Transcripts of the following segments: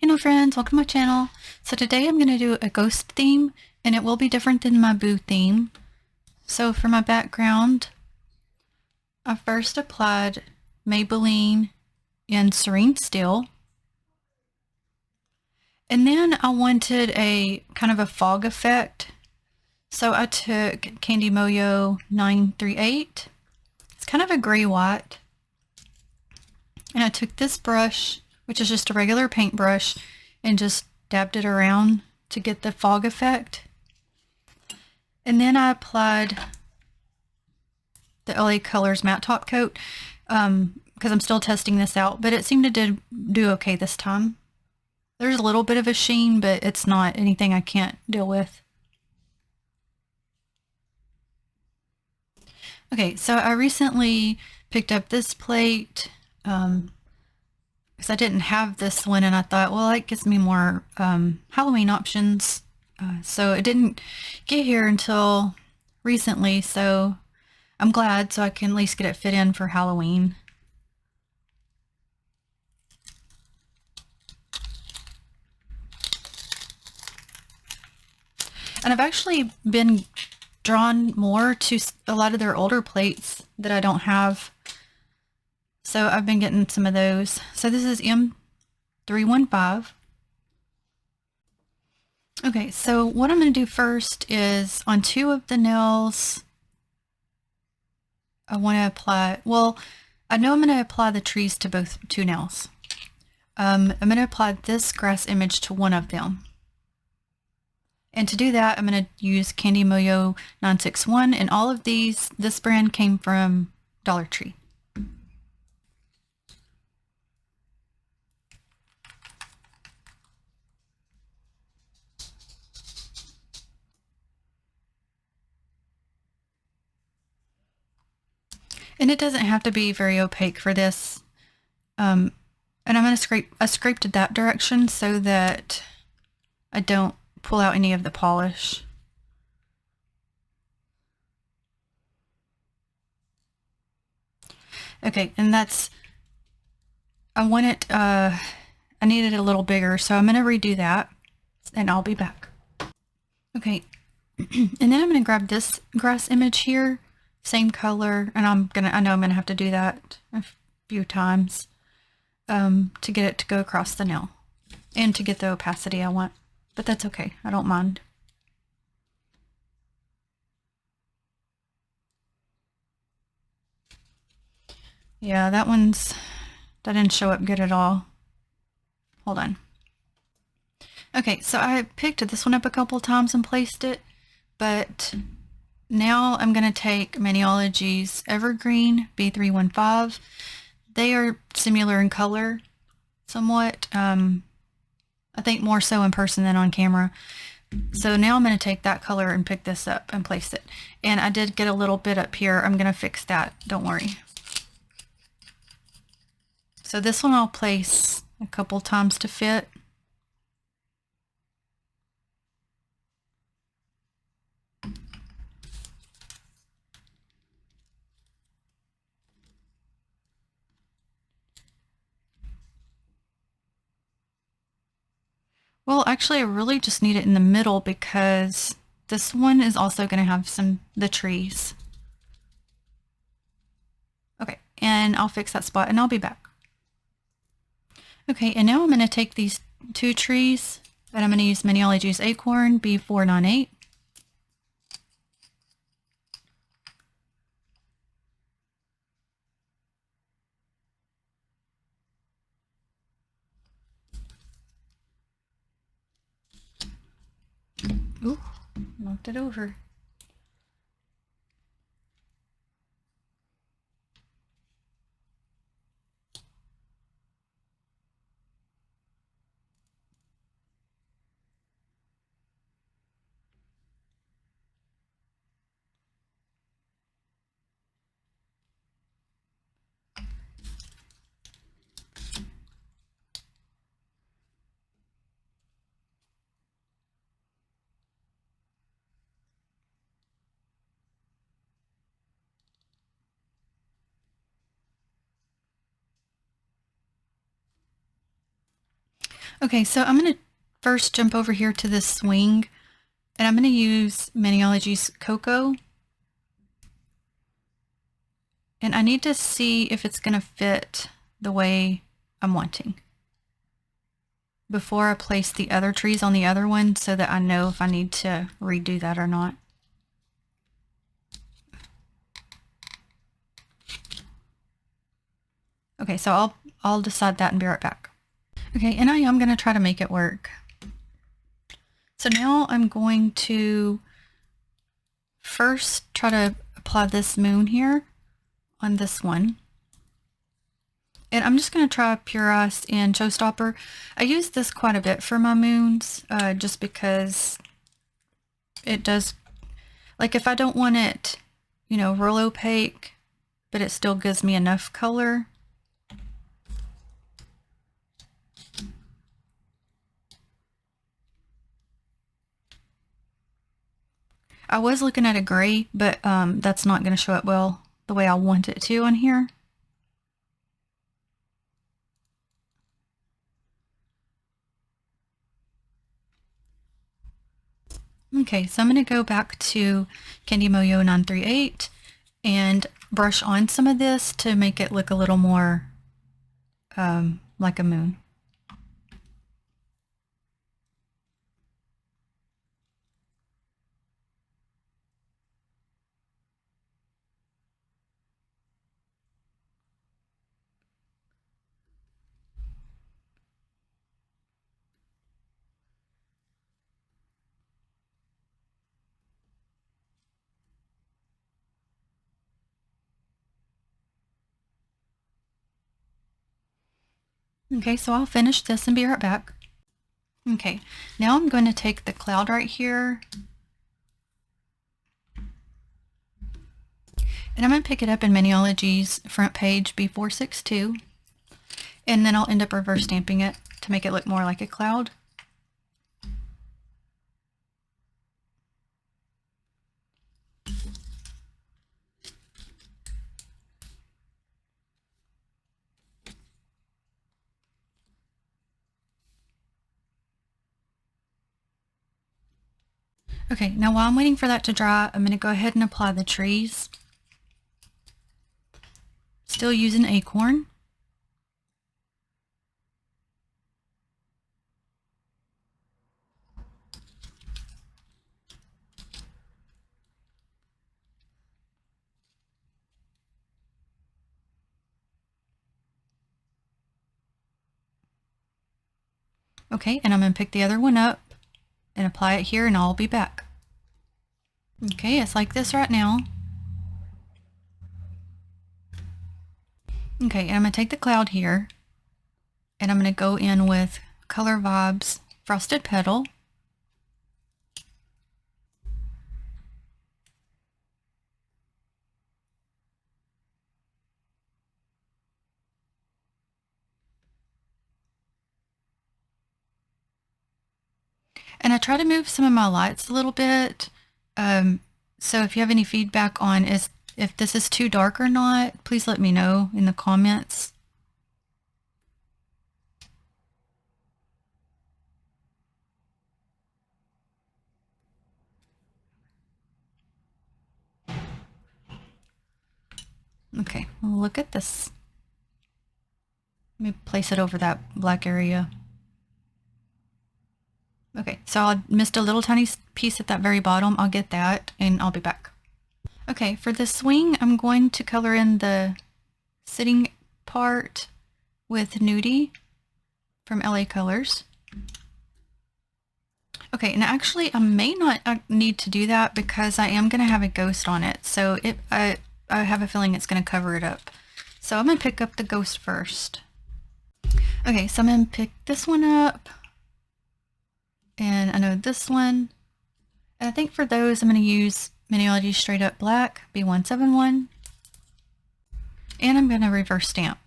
Hello friends, welcome to my channel. So today I'm going to do a ghost theme, and it will be different than my boo theme. So for my background, I first applied Maybelline in Serene Steel. And then I wanted a kind of a fog effect. So I took Candy Moyo 938. It's kind of a gray white. And I took this brush, which is just a regular paintbrush, and just dabbed it around to get the fog effect. And then I applied the LA Colors matte top coat because I'm still testing this out, but it seemed to do okay this time. There's a little bit of a sheen, but it's not anything I can't deal with. Okay, so I recently picked up this plate because I didn't have this one, and I thought, well, that gives me more Halloween options. So it didn't get here until recently, so I'm glad, so I can at least get it fit in for Halloween. And I've actually been drawn more to a lot of their older plates that I don't have. So I've been getting some of those. So this is M315. Okay, so what I'm going to do first is on two of the nails, I want to apply, well, I know I'm going to apply the trees to two nails. I'm going to apply this grass image to one of them. And to do that, I'm going to use Candy Moyo 961, and all of these, this brand came from Dollar Tree. And it doesn't have to be very opaque for this. And I'm going to I scraped it that direction so that I don't pull out any of the polish. Okay, and that's, I want it, I need it a little bigger, so I'm going to redo that, and I'll be back. Okay, and then I'm going to grab this grass image here, same color, and I know I'm going to have to do that a few times to get it to go across the nail, and to get the opacity I want, but that's okay, I don't mind. Yeah, that didn't show up good at all. Hold on. Okay, so I picked this one up a couple times and placed it, but now I'm going to take Maniology's Evergreen B315. They are similar in color somewhat. I think more so in person than on camera. So now I'm going to take that color and pick this up and place it. And I did get a little bit up here. I'm going to fix that. Don't worry. So this one I'll place a couple times to fit. Well, actually, I really just need it in the middle because this one is also going to have the trees. Okay, and I'll fix that spot and I'll be back. Okay, and now I'm going to take these two trees and I'm going to use Maniology's Acorn B498. Ooh, knocked it over. Okay, so I'm going to first jump over here to this swing, and I'm going to use Maniology's Cocoa. And I need to see if it's going to fit the way I'm wanting before I place the other trees on the other one, so that I know if I need to redo that or not. Okay, so I'll decide that and be right back. Okay, and I am going to try to make it work. So now I'm going to first try to apply this moon here on this one. And I'm just going to try Pure Ice and Showstopper. I use this quite a bit for my moons, just because it does, like if I don't want it, you know, real opaque, but it still gives me enough color. I was looking at a gray, but that's not going to show up well the way I want it to on here. Okay, so I'm going to go back to Candy Moyo 938 and brush on some of this to make it look a little more like a moon. Okay, so I'll finish this and be right back. Okay, now I'm going to take the cloud right here, and I'm going to pick it up in Maniology's front page B462, and then I'll end up reverse stamping it to make it look more like a cloud. Okay, now while I'm waiting for that to dry, I'm going to go ahead and apply the trees. Still using Acorn. Okay, and I'm going to pick the other one up and apply it here, and I'll be back. Okay, it's like this right now. Okay, and I'm going to take the cloud here, and I'm going to go in with Color Vibes Frosted Petal. And I try to move some of my lights a little bit. So if you have any feedback on if this is too dark or not, please let me know in the comments. Okay, well, look at this. Let me place it over that black area. Okay, so I missed a little tiny piece at that very bottom. I'll get that and I'll be back. Okay, for the swing, I'm going to color in the sitting part with Nudie from LA Colors. Okay, and actually I may not need to do that because I am going to have a ghost on it. So I have a feeling it's going to cover it up. So I'm going to pick up the ghost first. Okay, so I'm going to pick this one up. And I know this one. And I think for those I'm going to use Maniology Straight Up Black B171. And I'm going to reverse stamp.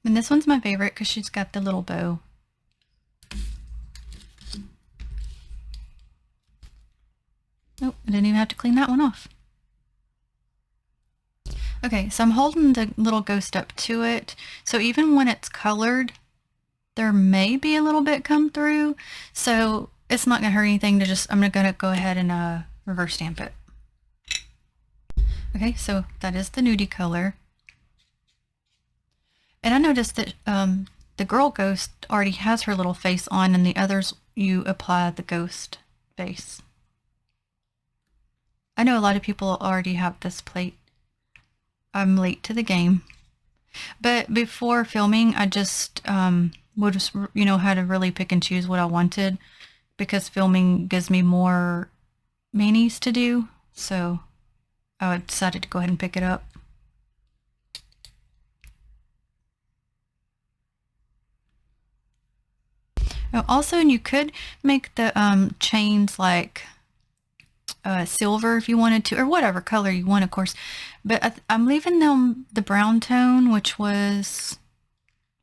And this one's my favorite because she's got the little bow. Nope, I didn't even have to clean that one off. Okay, so I'm holding the little ghost up to it. So even when it's colored, there may be a little bit come through. So it's not gonna hurt anything to just, I'm gonna go ahead and reverse stamp it. Okay, so that is the nudie color. And I noticed that the girl ghost already has her little face on, and the others you apply the ghost face. I know a lot of people already have this plate. I'm late to the game. But before filming, I just would just, you know, had to really pick and choose what I wanted, because filming gives me more manis to do. So I decided to go ahead and pick it up. Oh, also, you could make the chains like silver if you wanted to, or whatever color you want, of course. But I'm leaving them the brown tone, which was,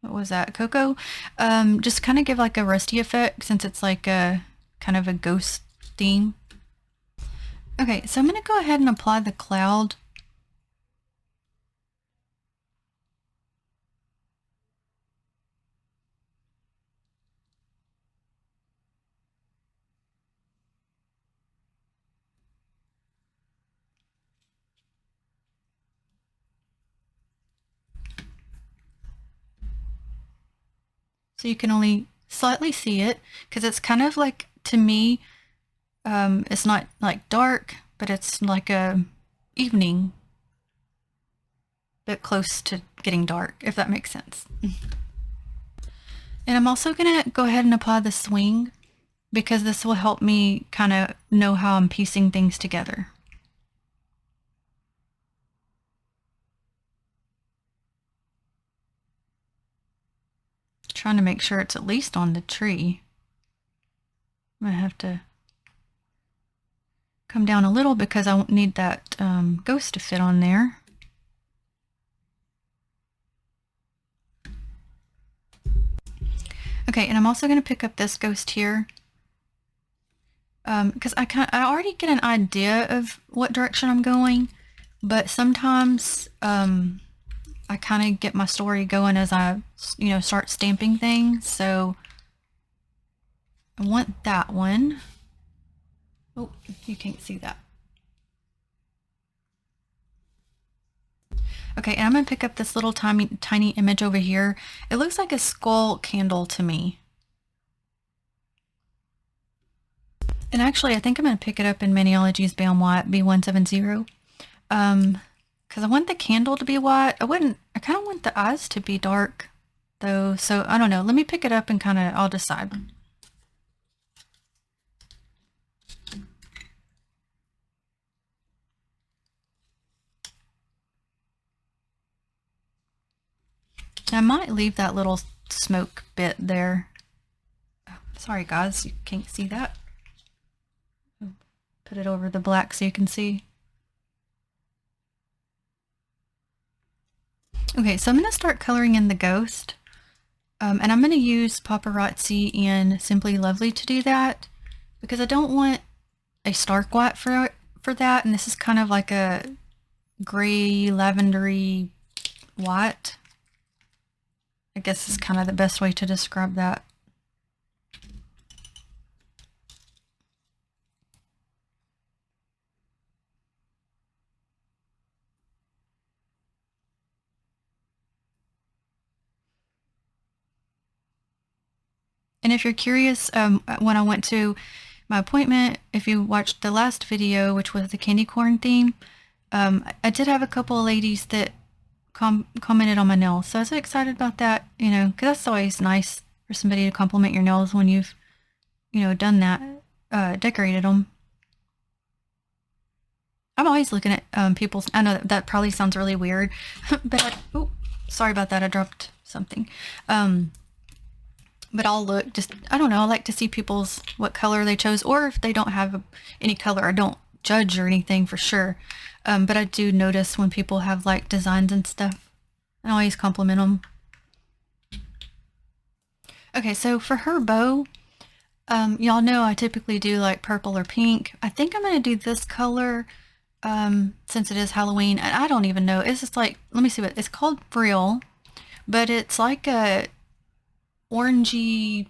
what was that, cocoa? Just kind of give like a rusty effect, since it's like a kind of a ghost theme. Okay, so I'm going to go ahead and apply the cloud. So you can only slightly see it, because it's kind of like, to me, it's not like dark, but it's like a evening, but close to getting dark, if that makes sense. And I'm also gonna go ahead and apply the swing, because this will help me kind of know how I'm piecing things together. Trying to make sure it's at least on the tree. I'm gonna have to come down a little because I need that ghost to fit on there. Okay, and I'm also going to pick up this ghost here, because I already get an idea of what direction I'm going, but sometimes I kind of get my story going as I, you know, start stamping things. So I want that one. Oh, you can't see that. Okay, and I'm going to pick up this little tiny image over here. It looks like a skull candle to me. And actually, I think I'm going to pick it up in Maniology's Bam White B170. Because I want the candle to be white. I kind of want the eyes to be dark, though. So, I don't know. Let me pick it up and I'll decide. I might leave that little smoke bit there. Oh, sorry guys, you can't see that. Put it over the black so you can see. Okay, so I'm going to start coloring in the ghost. And I'm going to use Paparazzi and Simply Lovely to do that, because I don't want a stark white for that. And this is kind of like a gray lavendery white. I guess is kind of the best way to describe that. And if you're curious, when I went to my appointment, if you watched the last video, which was the candy corn theme, I did have a couple of ladies that commented on my nails. So I was excited about that, you know, because that's always nice for somebody to compliment your nails when you've, you know, done that, decorated them. I'm always looking at people's, I know that probably sounds really weird, but oh, sorry about that, I dropped something. But I'll look, I don't know, I like to see what color they chose, or if they don't have any color, I don't judge or anything for sure. But I do notice when people have like designs and stuff. I always compliment them. Okay, so for her bow, y'all know I typically do like purple or pink. I think I'm going to do this color since it is Halloween. And I don't even know. It's just like, let me see what it's called. Frill, but it's like a orangey,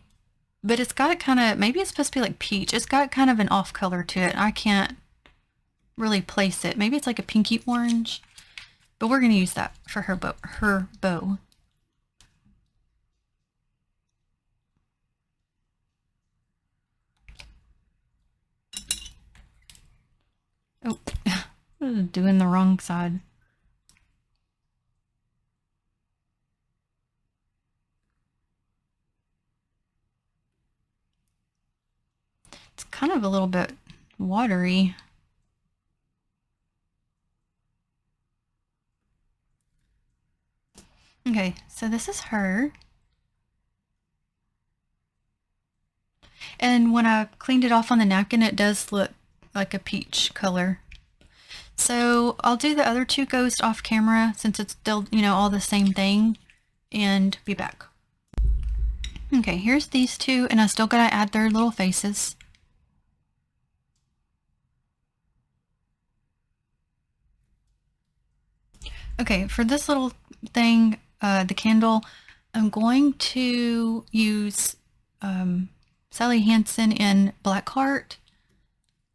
but it's got kind of, maybe it's supposed to be like peach. It's got kind of an off color to it. I can't really place it. Maybe it's like a pinky orange, but we're going to use that for her bow. Oh, doing the wrong side. It's kind of a little bit watery. Okay, so this is her. And when I cleaned it off on the napkin, it does look like a peach color. So I'll do the other two ghosts off camera since it's still, you know, all the same thing, and be back. Okay, here's these two, and I still gotta add their little faces. Okay, for this little thing, the candle, I'm going to use Sally Hansen in Blackheart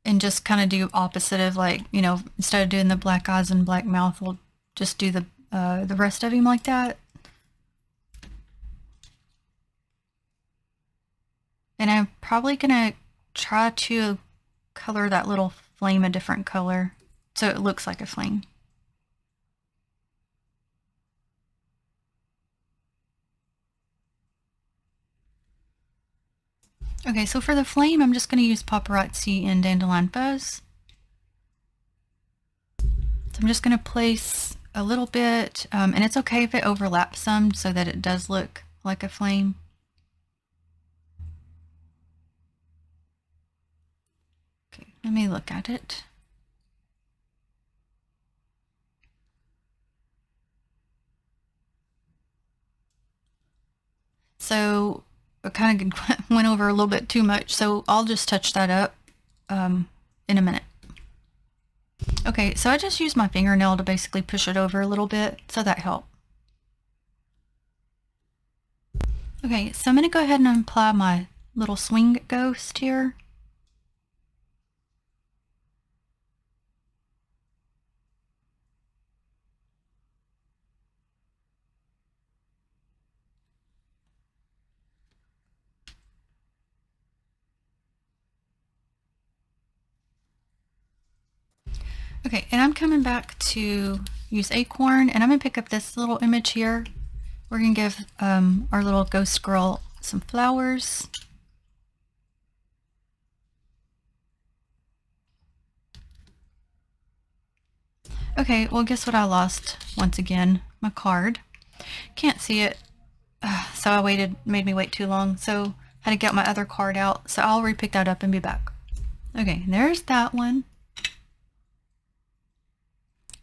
and just kind of do opposite of, like, you know, instead of doing the black eyes and black mouth, we'll just do the rest of him like that. And I'm probably gonna try to color that little flame a different color so it looks like a flame. Okay, so for the flame, I'm just going to use Paparazzi and Dandelion Fuzz. So I'm just going to place a little bit, and it's okay if it overlaps some so that it does look like a flame. Okay, let me look at it. So I kind of went over a little bit too much, so I'll just touch that up in a minute. Okay, so I just used my fingernail to basically push it over a little bit, so that helped. Okay, so I'm going to go ahead and apply my little swing ghost here. Okay, and I'm coming back to use Acorn, and I'm going to pick up this little image here. We're going to give our little ghost girl some flowers. Okay, well, guess what I lost once again? My card. Can't see it, so I made me wait too long, so I had to get my other card out, so I'll re-pick that up and be back. Okay, there's that one.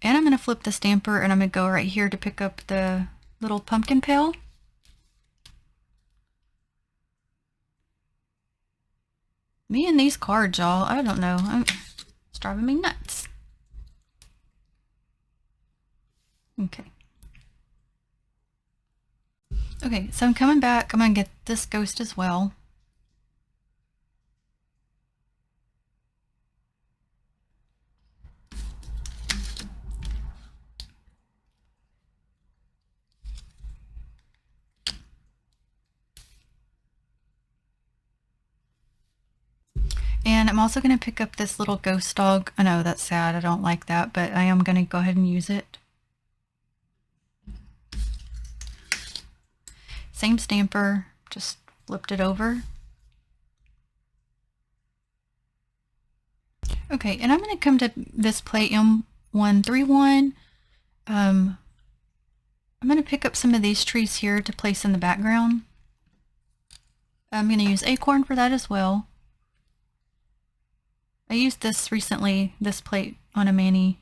And I'm going to flip the stamper, and I'm going to go right here to pick up the little pumpkin pail. Me and these cards, y'all, I don't know. It's driving me nuts. Okay. Okay, so I'm coming back. I'm going to get this ghost as well. And I'm also going to pick up this little ghost dog. I know that's sad. I don't like that, but I am going to go ahead and use it. Same stamper, just flipped it over. Okay, and I'm going to come to this plate M131. I'm going to pick up some of these trees here to place in the background. I'm going to use Acorn for that as well. I used this recently, this plate on a mani.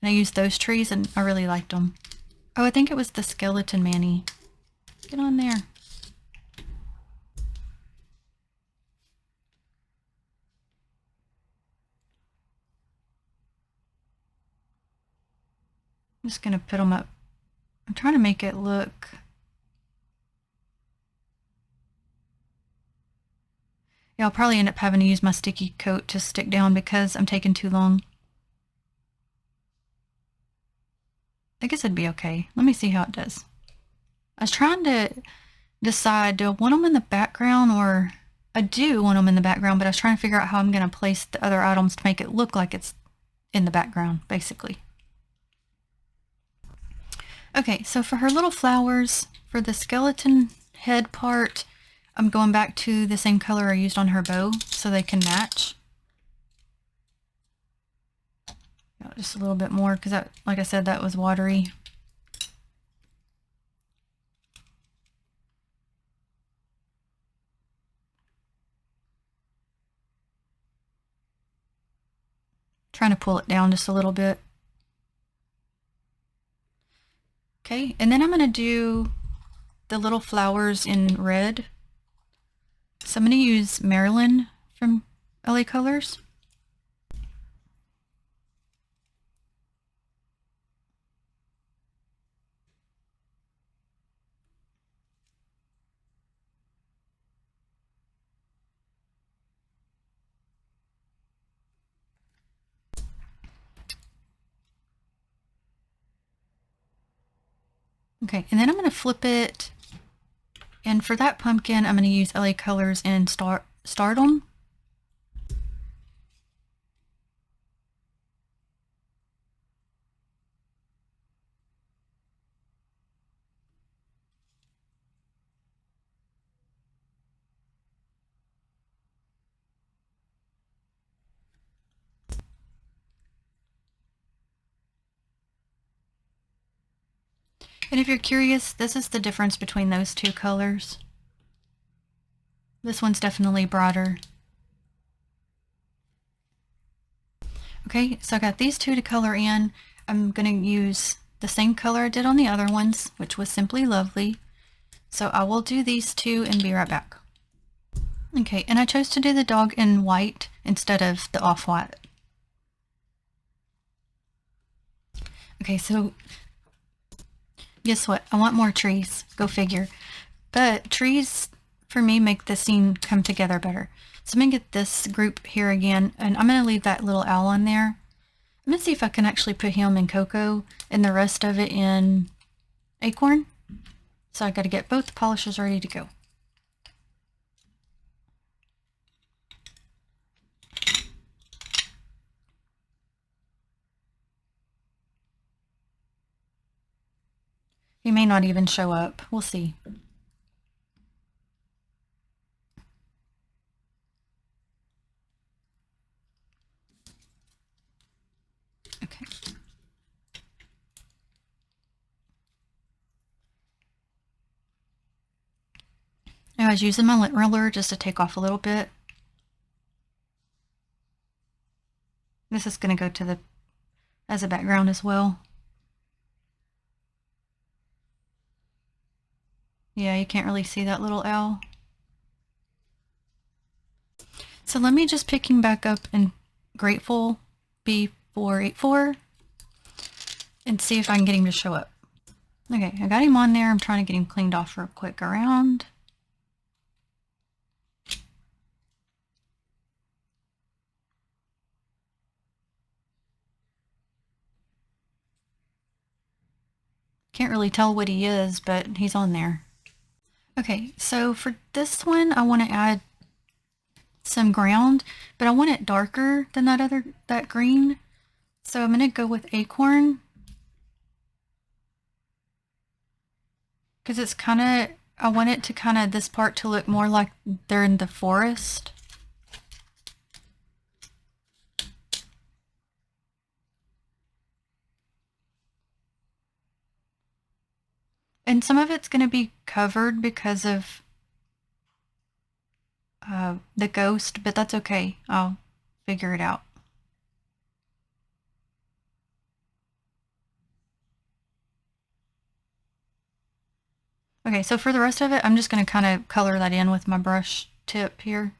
And I used those trees and I really liked them. Oh, I think it was the skeleton mani. Get on there. I'm just going to put them up. I'm trying to make it look... Yeah, I'll probably end up having to use my sticky coat to stick down because I'm taking too long. I guess it'd be okay. Let me see how it does. I was trying to decide, do I want them in the background, or I do want them in the background, but I was trying to figure out how I'm going to place the other items to make it look like it's in the background, basically. Okay, so for her little flowers, for the skeleton head part, I'm going back to the same color I used on her bow so they can match. Just a little bit more because, that, like I said, that was watery. Trying to pull it down just a little bit. Okay, and then I'm going to do the little flowers in red. So I'm going to use Marilyn from LA Colors. Okay, and then I'm going to flip it, and for that pumpkin I'm going to use LA Colors and Stardom. And if you're curious, this is the difference between those two colors. This one's definitely broader. Okay, so I got these two to color in. I'm going to use the same color I did on the other ones, which was Simply Lovely. So I will do these two and be right back. Okay, and I chose to do the dog in white instead of the off-white. Okay, so guess what? I want more trees. Go figure. But trees, for me, make the scene come together better. So I'm going to get this group here again, and I'm going to leave that little owl on there. I'm going to see if I can actually put him in Cocoa and the rest of it in Acorn. So I got to get both the polishes ready to go. He may not even show up. We'll see. Okay. I was using my lint roller just to take off a little bit. This is going to go to the as a background as well. Yeah, you can't really see that little owl. So let me just pick him back up in Grateful B484 and see if I can get him to show up. Okay, I got him on there. I'm trying to get him cleaned off real quick around. Can't really tell what he is, but he's on there. Okay, so for this one, I want to add some ground, but I want it darker than that green. So I'm going to go with Acorn. Because it's kind of, I want it to kind of, this part to look more like they're in the forest. And some of it's going to be covered because of the ghost, but that's okay. I'll figure it out. Okay, so for the rest of it, I'm just going to kind of color that in with my brush tip here.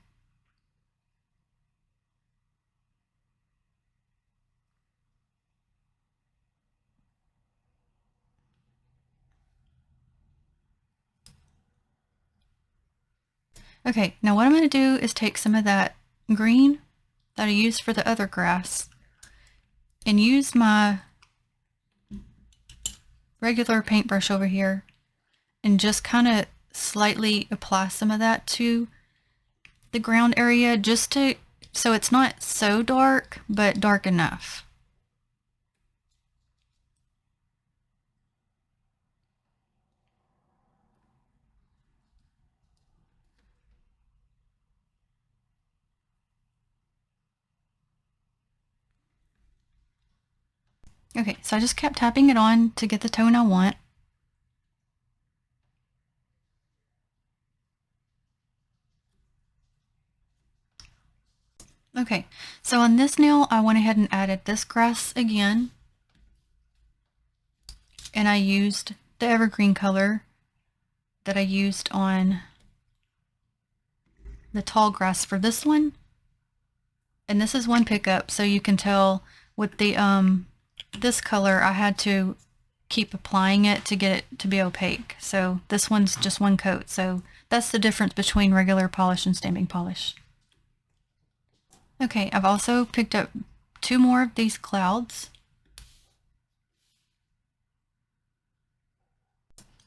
Okay, now what I'm going to do is take some of that green that I used for the other grass and use my regular paintbrush over here and just kind of slightly apply some of that to the ground area, just to so it's not so dark, but dark enough. Okay, so I just kept tapping it on to get the tone I want. Okay, so on this nail, I went ahead and added this grass again. And I used the evergreen color that I used on the tall grass for this one. And this is one pickup, so you can tell with the this color I had to keep applying it to get it to be opaque. So this one's just one coat. So that's the difference between regular polish and stamping polish. Okay, I've also picked up 2 more of these clouds.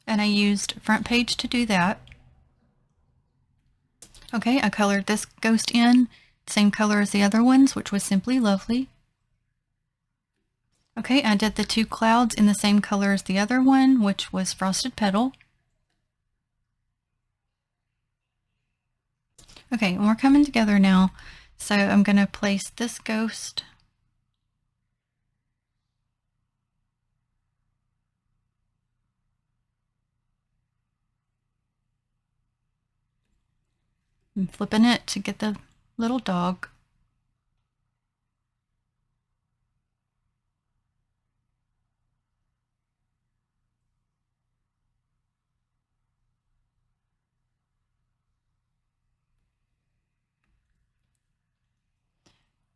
And I used front page to do that. Okay, I colored this ghost in, same color as the other ones, which was Simply Lovely. Okay, I did the 2 clouds in the same color as the other one, which was Frosted Petal. Okay, and we're coming together now. So I'm going to place this ghost and flipping it to get the little dog.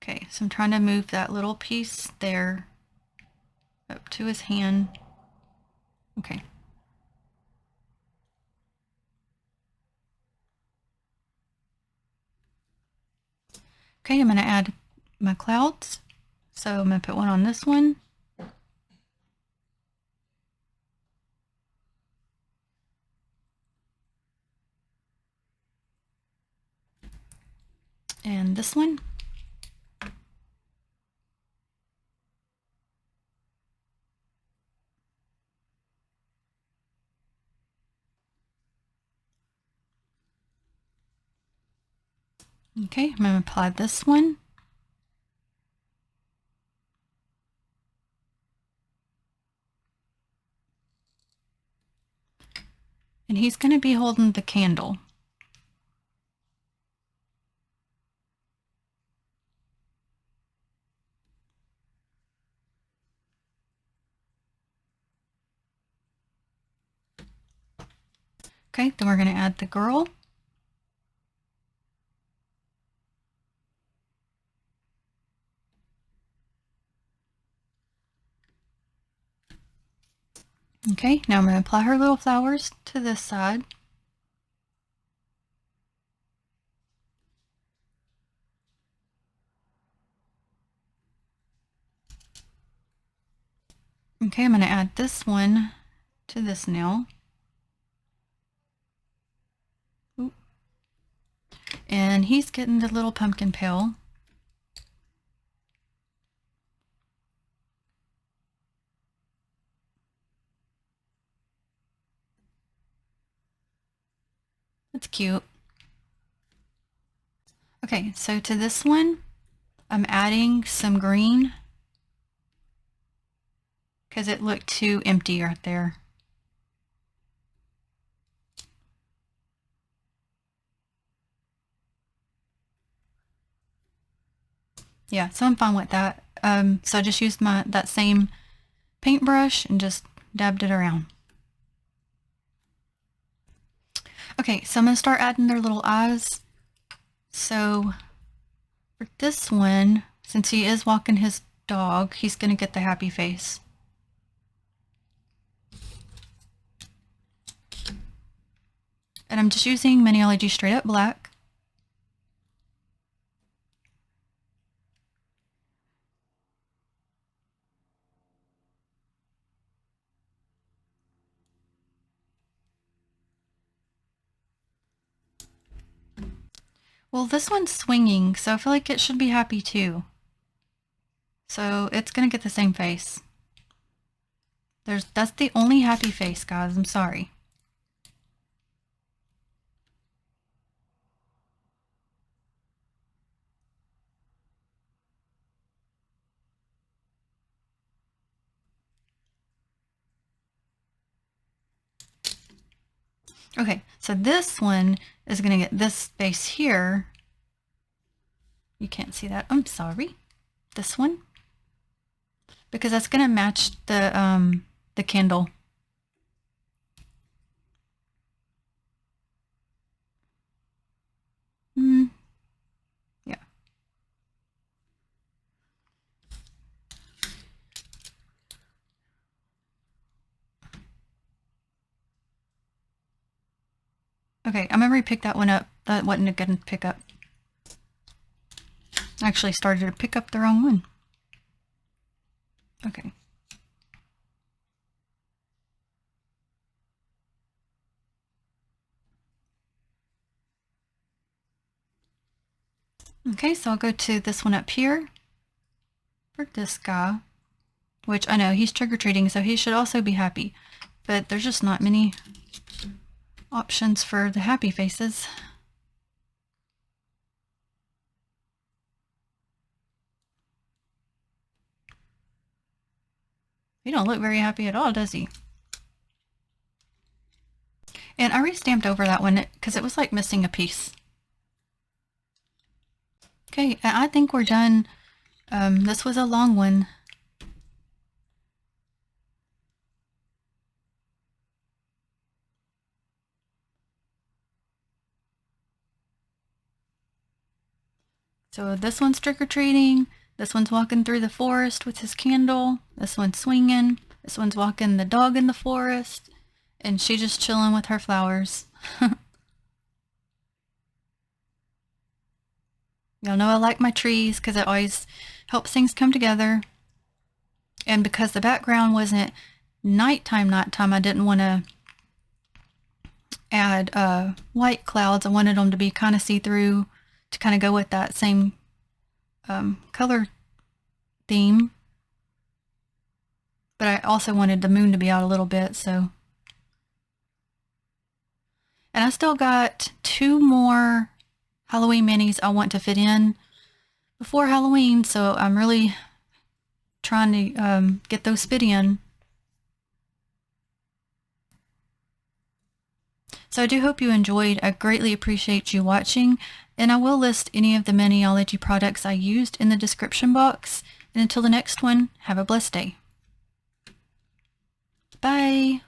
Okay, so I'm trying to move that little piece there up to his hand. Okay. Okay, I'm going to add my clouds. So I'm going to put one on this one. And this one. Okay, I'm going to apply this one. And he's going to be holding the candle. Okay, then we're going to add the girl. Okay, now I'm going to apply her little flowers to this side. Okay, I'm going to add this one to this nail. Ooh. And he's getting the little pumpkin pail. That's cute. Okay, so to this one, I'm adding some green because it looked too empty right there. Yeah, so I'm fine with that. So I just used that same paintbrush and just dabbed it around. Okay, so I'm going to start adding their little eyes. So for this one, since he is walking his dog, he's going to get the happy face. And I'm just using Maniology Straight Up Black. Well, this one's swinging, so I feel like it should be happy too. So it's gonna get the same face. That's the only happy face, guys. I'm sorry. Okay, so this one is gonna get this face here. You can't see that. I'm sorry. This one, because that's gonna match the candle. Yeah. Okay, I'm gonna re-pick that one up. That wasn't a good pickup. I actually started to pick up the wrong one. Okay. Okay, so I'll go to this one up here for this guy, which I know he's trick-or-treating, so he should also be happy, but there's just not many options for the happy faces. He don't look very happy at all, does he? And I re-stamped over that one because it was like missing a piece. Okay, I think we're done. This was a long one. So this one's trick-or-treating. This one's walking through the forest with his candle. This one's swinging. This one's walking the dog in the forest. And she just chilling with her flowers. Y'all know I like my trees because it always helps things come together. And because the background wasn't nighttime, I didn't want to add white clouds. I wanted them to be kind of see-through to kind of go with that same color theme. But I also wanted the moon to be out a little bit, so. And I still got 2 more Halloween minis I want to fit in before Halloween, so I'm really trying to get those fit in. So I do hope you enjoyed. I greatly appreciate you watching, and I will list any of the Maniology products I used in the description box. And until the next one, have a blessed day. Bye!